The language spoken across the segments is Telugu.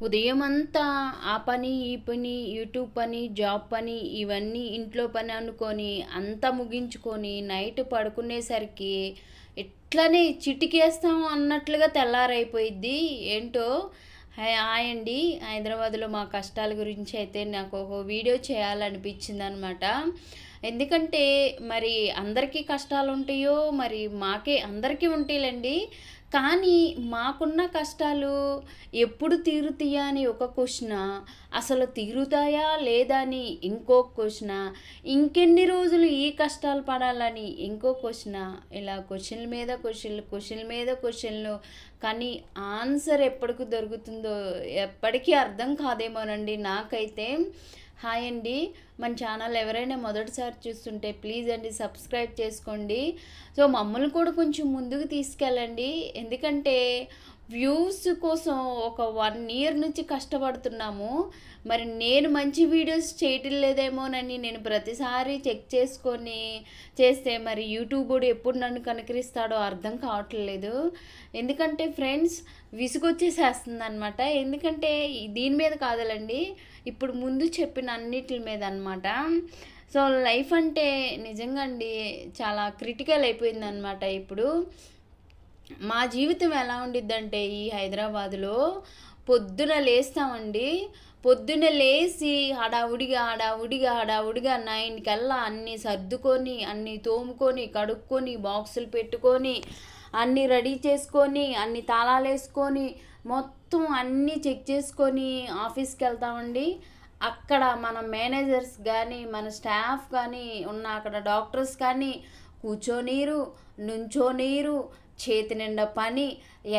ఉదయమంతా ఆ పని, ఈ పని, యూట్యూబ్ పని, జాబ్ పని, ఇవన్నీ ఇంట్లో పని అనుకొని అంతా ముగించుకొని నైట్ పడుకునేసరికి ఇట్లనే చిటికేస్తాం అన్నట్లుగా తెల్లారైపోయిద్ది. ఏంటో హాయ్ అండి. హైదరాబాద్లో మా కష్టాల గురించి అయితే నాకు ఒక వీడియో చేయాలనిపించిందనమాట. ఎందుకంటే మరి అందరికీ కష్టాలు ఉంటాయో మరి అందరికీ ఉంటాయిలేండి. కానీ మాకున్న కష్టాలు ఎప్పుడు తీరుతాయా అని ఒక క్వశ్చన్, అసలు తీరుతాయా లేదా అని ఇంకో క్వశ్చన్, ఇంకెన్ని రోజులు ఈ కష్టాలు పడాలని ఇంకో క్వశ్చన్, ఇలా క్వశ్చన్ల మీద క్వశ్చన్లు, క్వశ్చన్ల మీద క్వశ్చన్లు. కానీ ఆన్సర్ ఎప్పటికి దొరుకుతుందో ఎప్పటికీ అర్థం కాదేమోనండి నాకైతే. హాయ్ అండి. మన ఛానల్ ఎవరైనా మొదటిసారి చూస్తుంటే ప్లీజ్ అండి సబ్స్క్రైబ్ చేసుకోండి. సో మమ్మల్ని కూడా కొంచెం ముందుకు తీసుకెళ్ళండి. ఎందుకంటే వ్యూస్ కోసం ఒక 1 ఇయర్ నుంచి కష్టపడుతున్నాము. మరి నేను మంచి వీడియోస్ చేయటం లేదేమోనని నేను ప్రతిసారి చెక్ చేసుకొని చేస్తే మరి యూట్యూబ్ కూడా ఎప్పుడు నన్ను కనుకరిస్తాడో అర్థం కావట్లేదు. ఎందుకంటే ఫ్రెండ్స్ విసుగొచ్చేసేస్తుంది అనమాట. ఎందుకంటే దీని మీద కాదులండి, ఇప్పుడు ముందు చెప్పిన అన్నిటి మీద అనమాట. సో లైఫ్ అంటే నిజంగా అండి చాలా క్రిటికల్ అయిపోయిందనమాట ఇప్పుడు. మా జీవితం ఎలా ఉండిద్దంటే ఈ హైదరాబాదులో పొద్దున లేస్తామండి. పొద్దున లేచి హడావుడిగా 9 కల్లా అన్నీ సర్దుకొని, అన్నీ తోముకొని, కడుక్కొని, బాక్సులు పెట్టుకొని, అన్నీ రెడీ చేసుకొని, అన్ని తాళాలు వేసుకొని, మొత్తం అన్నీ చెక్ చేసుకొని ఆఫీస్కి వెళ్తామండి. అక్కడ మన మేనేజర్స్ కానీ, మన స్టాఫ్ కానీ అక్కడ డాక్టర్స్ కానీ కూర్చోనీరు, నుంచోనీరు, చేతి నిండా పని.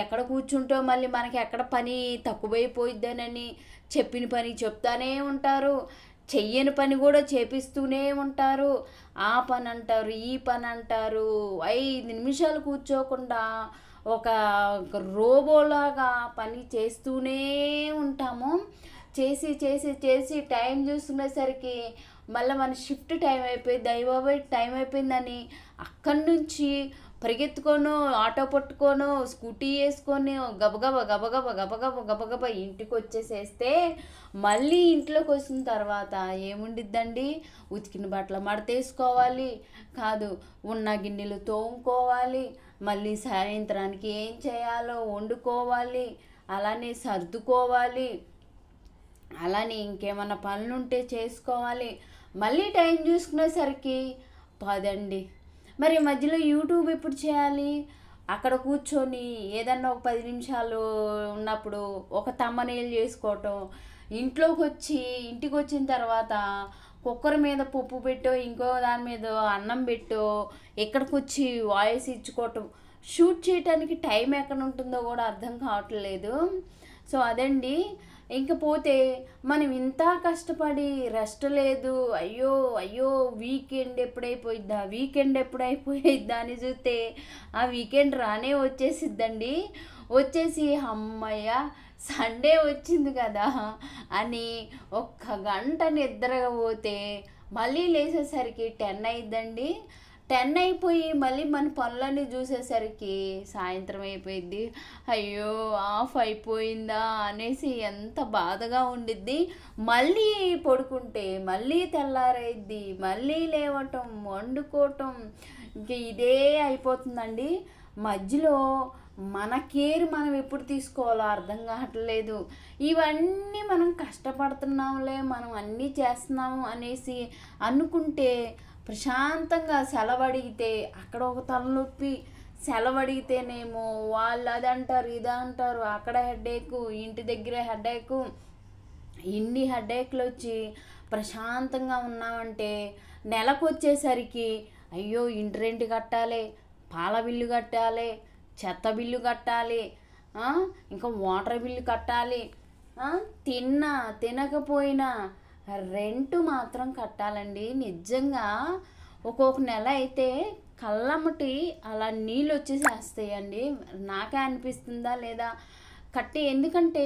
ఎక్కడ కూర్చుంటో మళ్ళీ మనకి ఎక్కడ పని తక్కువైపోయిద్దనని చెప్పిన పని చెప్తానే ఉంటారు, చెయ్యని పని కూడా చేపిస్తూనే ఉంటారు. ఆ పని అంటారు, ఈ పని అంటారు. 5 నిమిషాలు కూర్చోకుండా ఒక రోబోలాగా పని చేస్తూనే ఉంటాము. చేసి చేసి చేసి టైం చూసుకునేసరికి మళ్ళీ మన షిఫ్ట్ టైం అయిపోయింది. అయ్యబాబోయ్ టైం అయిపోయిందని అక్కడి నుంచి పరిగెత్తుకోను, ఆటో పట్టుకోను, స్కూటీ వేసుకొని గబగబా ఇంటికి వచ్చేసేస్తే మళ్ళీ ఇంట్లోకి వచ్చిన తర్వాత ఏముండిద్దండి, ఉతికిన బట్టలు మడతేసుకోవాలి, కాదు ఉన్న గిన్నెలు తోముకోవాలి, మళ్ళీ సాయంత్రానికి ఏం చేయాలో వండుకోవాలి, అలానే సర్దుకోవాలి, అలానే ఇంకేమన్నా పనులుంటే చేసుకోవాలి. మళ్ళీ టైం చూసుకునేసరికి 10 అండి. మరి మధ్యలో యూట్యూబ్ ఎప్పుడు చేయాలి? అక్కడ కూర్చొని ఏదన్నా ఒక 10 నిమిషాలు ఉన్నప్పుడు ఒక తమ్మనేలు చేసుకోవటం, ఇంటికి వచ్చిన తర్వాత కుక్కర్ మీద పప్పు పెట్టో, ఇంకో దాని మీద అన్నం పెట్టో, ఇక్కడికి వచ్చి వాయిస్ ఇచ్చుకోవటం, షూట్ చేయడానికి టైం ఎక్కడ ఉంటుందో కూడా అర్థం కావట్లేదు. సో అదండి. ఇంకపోతే మనం ఇంత కష్టపడి రెస్ట్ లేదు, అయ్యో వీకెండ్ ఎప్పుడైపోయిద్దా అని చూస్తే ఆ వీకెండ్ రానే వచ్చేసిద్దండి. వచ్చేసి అమ్మయ్య సండే వచ్చింది కదా అని ఒక్క గంట నిద్రపోతే మళ్ళీ లేచేసరికి 10 అయిద్దండి. 10 అయిపోయి మళ్ళీ మన పనులన్నీ చూసేసరికి సాయంత్రం అయిపోయిద్ది. అయ్యో ఆఫ్ అయిపోయిందా అనేసి ఎంత బాధగా ఉండిద్ది. మళ్ళీ పడుకుంటే మళ్ళీ తెల్లారైద్ది, మళ్ళీ లేవటం, వండుకోవటం, ఇంక ఇదే అయిపోతుందండి. మధ్యలో మన కేర్ మనం ఎప్పుడు తీసుకోవాలో అర్థం కావట్లేదు. ఇవన్నీ మనం కష్టపడుతున్నాంలే, మనం అన్నీ చేస్తున్నాము అనేసి అనుకుంటే ప్రశాంతంగా సెలవు అడిగితే అక్కడ ఒక తలనొప్పి, సెలవు అడిగితేనేమో వాళ్ళు అది అంటారు, ఇది అంటారు, అక్కడ హెడేకు, ఇంటి దగ్గర హెడేకు, ఇన్ని హెడేక్లు వచ్చి ప్రశాంతంగా ఉన్నామంటే నెలకు వచ్చేసరికి అయ్యో ఇంటి రెంట్ కట్టాలి, పాల బిల్లు కట్టాలి, చెత్త బిల్లు కట్టాలి, ఇంకా వాటర్ బిల్లు కట్టాలి, తినకపోయినా రెంటు మాత్రం కట్టాలండి. నిజంగా ఒక్కొక్క నెల అయితే కళ్ళమ్మటి అలా నీళ్ళు వచ్చేసేస్తాయండి. నాకే అనిపిస్తుందా లేదా ఎందుకంటే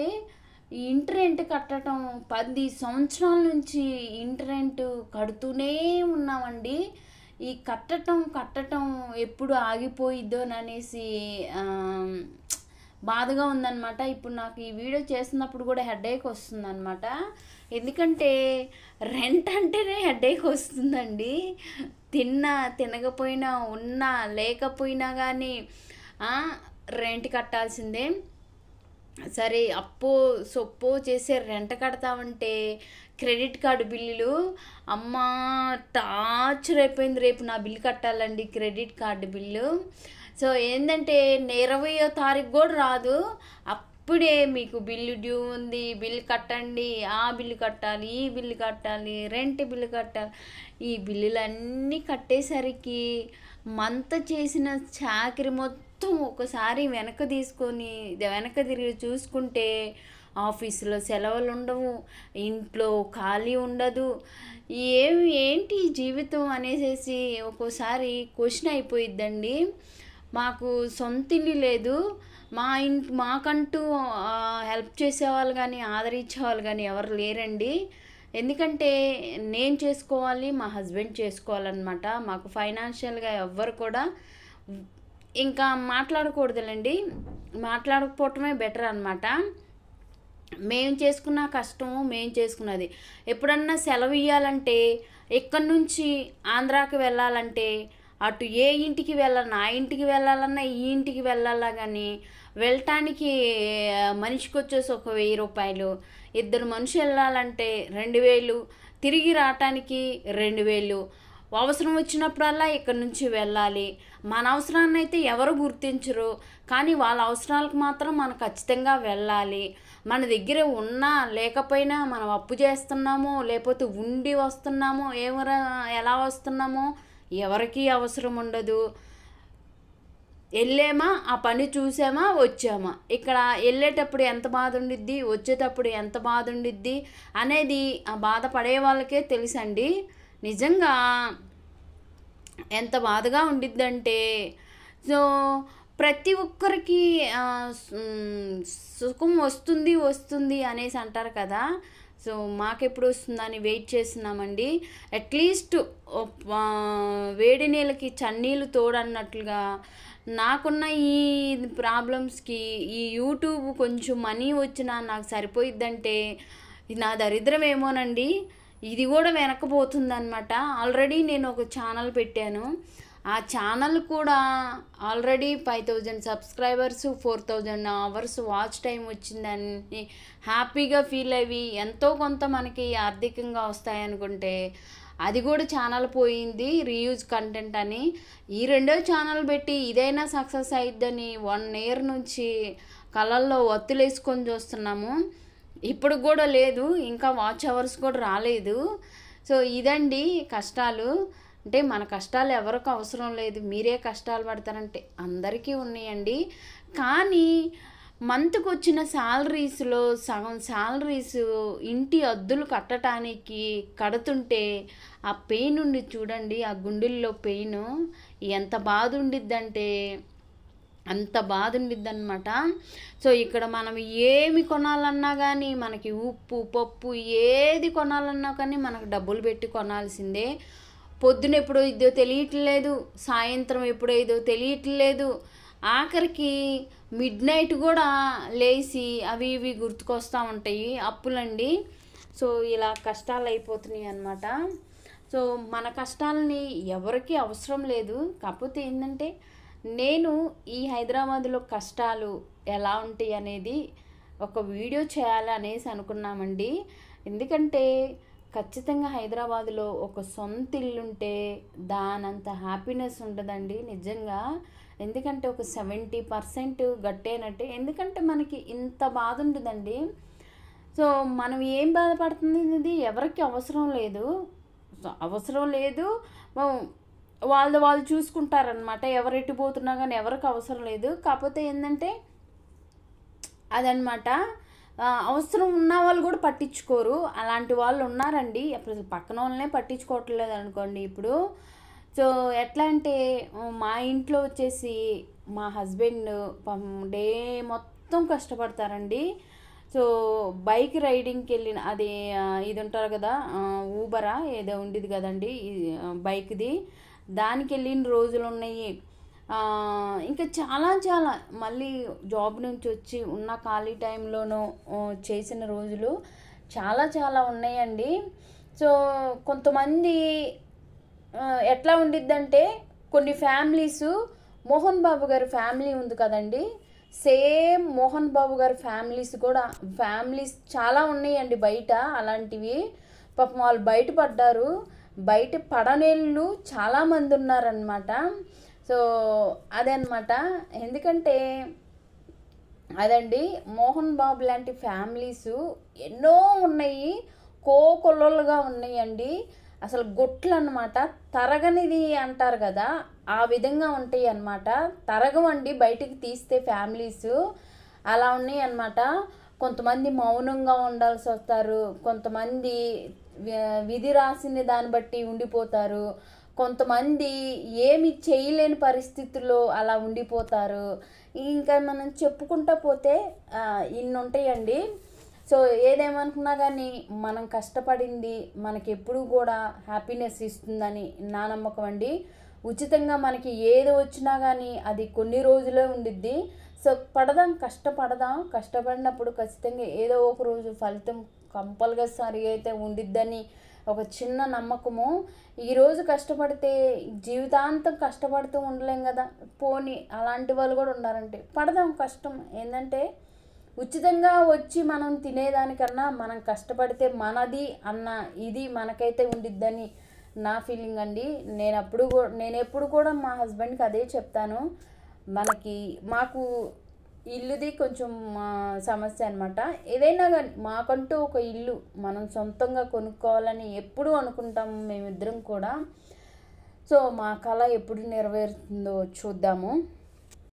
ఇంటి రెంట్ కట్టడం 10 సంవత్సరాల నుంచి ఇంటి రెంట్ కడుతూనే ఉన్నామండి. ఈ కట్టడం ఎప్పుడు ఆగిపోయిద్దోననేసి బాధగా ఉందన్నమాట. ఇప్పుడు నాకు ఈ వీడియో చేస్తున్నప్పుడు కూడా హెడేక్ వస్తుందన్నమాట. ఎందుకంటే రెంట్ అంటేనే హెడేక్ వస్తుందండి. తినకపోయినా ఉన్నా లేకపోయినా కానీ రెంట్ కట్టాల్సిందే. సరే అప్పో సొప్పో చేసే రెంట్ కడతామంటే క్రెడిట్ కార్డు బిల్లులు అమ్మ టార్చర్ అయిపోయింది. రేపు నా బిల్లు కట్టాలండి, క్రెడిట్ కార్డు బిల్లు. సో ఏంటంటే 20వ తారీఖు కూడా రాదు, అప్పుడే మీకు బిల్లు డ్యూ ఉంది, బిల్లు కట్టండి, ఆ బిల్లు కట్టాలి, ఈ బిల్లు కట్టాలి, రెంట్ బిల్లు కట్టాలి. ఈ బిల్లులన్నీ కట్టేసరికి మంత్ చేసిన చాకరీ మొత్తం ఒకసారి వెనక తిరిగి చూసుకుంటే ఆఫీసులో సెలవులు ఉండవు, ఇంట్లో ఖాళీ ఉండదు, ఏంటి జీవితం అనేసి ఒక్కోసారి క్వశ్చన్ అయిపోయిద్దండి. మాకు సొంత ఇల్లు లేదు, మాకంటూ హెల్ప్ చేసేవాళ్ళు కానీ ఆదరించేవాళ్ళు కానీ ఎవరు లేరండి. ఎందుకంటే నేను చేసుకోవాలి, మా హస్బెండ్ చేసుకోవాలన్నమాట. మాకు ఫైనాన్షియల్గా ఎవ్వరు కూడా ఇంకా మాట్లాడకూడదులేండి, మాట్లాడకపోవటమే బెటర్ అనమాట. మేము చేసుకున్న కష్టము మేము చేసుకున్నది. ఎప్పుడన్నా సెలవు ఇవ్వాలంటే ఎక్కడి నుంచి ఆంధ్రాకి వెళ్ళాలంటే అటు ఏ ఇంటికి వెళ్ళాలన్నా, ఆ ఇంటికి వెళ్ళాలన్నా ఈ ఇంటికి వెళ్ళాలా కానీ వెళ్ళటానికి మనిషికి వచ్చేసి ఒక 1000 రూపాయలు, 2 మనుషులు వెళ్ళాలంటే 2000, తిరిగి రావటానికి 2000. అవసరం వచ్చినప్పుడల్లా ఇక్కడి నుంచి వెళ్ళాలి. మన అవసరాన్ని అయితే ఎవరు గుర్తించరు, కానీ వాళ్ళ అవసరాలకు మాత్రం మనం ఖచ్చితంగా వెళ్ళాలి. మన దగ్గర ఉన్నా లేకపోయినా మనం అప్పు చేస్తున్నామో లేకపోతే ఉండి వస్తున్నామో ఎలా వస్తున్నామో ఎవరికీ అవసరం ఉండదు. వెళ్ళామా, ఆ పని చూసామా, వచ్చామా. ఇక్కడ వెళ్ళేటప్పుడు ఎంత బాధ ఉండిద్ది, వచ్చేటప్పుడు ఎంత బాధ ఉండిద్ది అనేది ఆ బాధపడే వాళ్ళకే తెలుసండి. నిజంగా ఎంత బాధగా ఉండిద్దంటే, సో ప్రతి ఒక్కరికి సుఖం వస్తుంది అనేసి అంటారు కదా. సో మాకెప్పుడు వస్తుందని వెయిట్ చేస్తున్నామండి. అట్లీస్ట్ వేడి నీళ్ళకి చన్నీళ్ళు తోడన్నట్లుగా నాకున్న ఈ ప్రాబ్లమ్స్కి ఈ యూట్యూబ్ కొంచెం మనీ వచ్చినా నాకు సరిపోయిద్దంటే నా దరిద్రం ఏమోనండి. ఇది కూడా వెనకపోతుందన్నమాట. ఆల్రెడీ నేను ఒక ఛానల్ పెట్టాను, ఆ ఛానల్ కూడా already 5000 subscribers, 4000 hours watch time వచ్చిందని హ్యాపీగా ఫీల్ అయ్యి ఎంతో కొంత మనకి ఆర్థికంగా వస్తాయనుకుంటే అది కూడా ఛానల్ పోయింది, రీయూజ్ కంటెంట్ అని. ఈ రెండో ఛానల్ పెట్టి ఇదైనా సక్సెస్ అయిద్దని 1 ఇయర్ నుంచి కళ్ళల్లో ఒత్తులు వేసుకొని చూస్తున్నాము. ఇప్పుడు కూడా లేదు, ఇంకా వాచ్ అవర్స్ కూడా రాలేదు. సో ఇదండి కష్టాలు. అంటే మన కష్టాలు ఎవరికి అవసరం లేదు, మీరే కష్టాలు పడతారంటే అందరికీ ఉన్నాయండి. కానీ మంత్కి వచ్చిన శాలరీస్లో సగం శాలరీస్ ఇంటి అద్దులు కట్టడానికి కడుతుంటే ఆ పెయిన్ ఉండి చూడండి, ఆ గుండెల్లో పెయిన్ ఎంత బాధ ఉండిద్దంటే అంత బాధ ఉండిద్దన్నమాట. సో ఇక్కడ మనం ఏమి కొనాలన్నా కానీ మనకి ఉప్పు పప్పు ఏది కొనాలన్నా కానీ మనకు డబ్బులు పెట్టి కొనాల్సిందే. పొద్దున ఎప్పుడో ఇదో తెలియట్లేదు, సాయంత్రం ఎప్పుడో ఇదో తెలియట్లేదు, ఆఖరికి మిడ్ నైట్ కూడా లేచి అవి ఇవి గుర్తుకొస్తూ ఉంటాయి అప్పులండి. సో ఇలా కష్టాలు అయిపోతున్నాయి అన్నమాట. సో మన కష్టాలని ఎవరికీ అవసరం లేదు. కాకపోతే ఏంటంటే నేను ఈ హైదరాబాద్లో కష్టాలు ఎలా ఉంటాయి అనేది ఒక వీడియో చేయాలి అనేసి అనుకున్నామండి. ఎందుకంటే ఖచ్చితంగా హైదరాబాద్లో ఒక సొంత ఇల్లుంటే దానంత హ్యాపీనెస్ ఉండదండి నిజంగా. ఎందుకంటే ఒక 70% గట్టేనట్టే. ఎందుకంటే మనకి ఇంత బాధ ఉండదండి. సో మనం ఏం బాధపడుతుంది ఎవరికి అవసరం లేదు, అవసరం లేదు, వాళ్ళు చూసుకుంటారనమాట. ఎవరు ఎట్టిపోతున్నా కానీ ఎవరికి అవసరం లేదు. కాకపోతే ఏంటంటే అదనమాట, అవసరం ఉన్న వాళ్ళు కూడా పట్టించుకోరు. అలాంటి వాళ్ళు ఉన్నారండి. అప్పుడు పక్కన వాళ్ళనే పట్టించుకోవట్లేదు అనుకోండి ఇప్పుడు. సో ఎట్లా అంటే మా ఇంట్లో వచ్చేసి మా హస్బెండ్ డే మొత్తం కష్టపడతారండి. సో బైక్ రైడింగ్కి వెళ్ళిన అది ఇది ఉంటారు కదా, ఊబరా ఏదో ఉండేది కదండి బైక్ది, దానికి వెళ్ళిన రోజులు ఉన్నాయి. ఇంకా చాలా చాలా మళ్ళీ జాబ్ నుంచి వచ్చి ఉన్న ఖాళీ టైంలోనూ చేసిన రోజులు చాలా చాలా ఉన్నాయండి. సో కొంతమంది ఎట్లా ఉండిద్దంటే కొన్ని ఫ్యామిలీసు మోహన్ బాబు గారి ఫ్యామిలీ ఉంది కదండి, సేమ్ మోహన్ బాబు గారి ఫ్యామిలీస్ చాలా ఉన్నాయండి బయట అలాంటివి. పాపం వాళ్ళు బయటపడ్డారు. బయట పడనేళ్ళు చాలామంది ఉన్నారనమాట. సో అదే అనమాట. ఎందుకంటే అదండి, మోహన్ బాబు లాంటి ఫ్యామిలీస్ ఎన్నో ఉన్నాయి, కోకొల్లలుగా ఉన్నాయండి. అసలు గొట్లు అనమాట, తరగనిది అంటారు కదా, ఆ విధంగా ఉంటాయి అన్నమాట. తరగవండి బయటికి తీస్తే ఫ్యామిలీస్ అలా ఉన్నాయి అన్నమాట. కొంతమంది మౌనంగా ఉండాల్సి వస్తారు, కొంతమంది విధి రాసిన దాన్ని బట్టి ఉండిపోతారు, కొంతమంది ఏమి చేయలేని పరిస్థితుల్లో అలా ఉండిపోతారు. ఇంకా మనం చెప్పుకుంటా పోతే ఇన్ని ఉంటాయండి. సో ఏదేమనుకున్నా కానీ మనం కష్టపడింది మనకి ఎప్పుడు కూడా హ్యాపీనెస్ ఇస్తుందని నా నమ్మకం అండి. ఉచితంగా మనకి ఏది వచ్చినా కానీ అది కొన్ని రోజులే ఉండిద్ది. సో కష్టపడినప్పుడు ఖచ్చితంగా ఏదో ఒక రోజు ఫలితం కంపల్సరీ అయితే ఉండిద్దని ఒక చిన్న నమ్మకము. ఈరోజు కష్టపడితే జీవితాంతం కష్టపడుతూ ఉండలేం కదా, పోనీ అలాంటి వాళ్ళు కూడా ఉన్నారంటే పడదాం. కష్టం ఏంటంటే ఉచితంగా వచ్చి మనం తినేదానికన్నా మనం కష్టపడితే మనది అన్న ఇది మనకైతే ఉండిద్దని నా ఫీలింగ్ అండి. నేను ఎప్పుడు కూడా మా హస్బెండ్కి అదే చెప్తాను. మాకు ఇల్లుది కొంచెం సమస్య అనమాట. ఏదైనా కానీ మాకంటూ ఒక ఇల్లు మనం సొంతంగా కొనుక్కోవాలని ఎప్పుడూ అనుకుంటాము మేమిద్దరం కూడా. సో మా కళ ఎప్పుడు నెరవేరుతుందో చూద్దాము.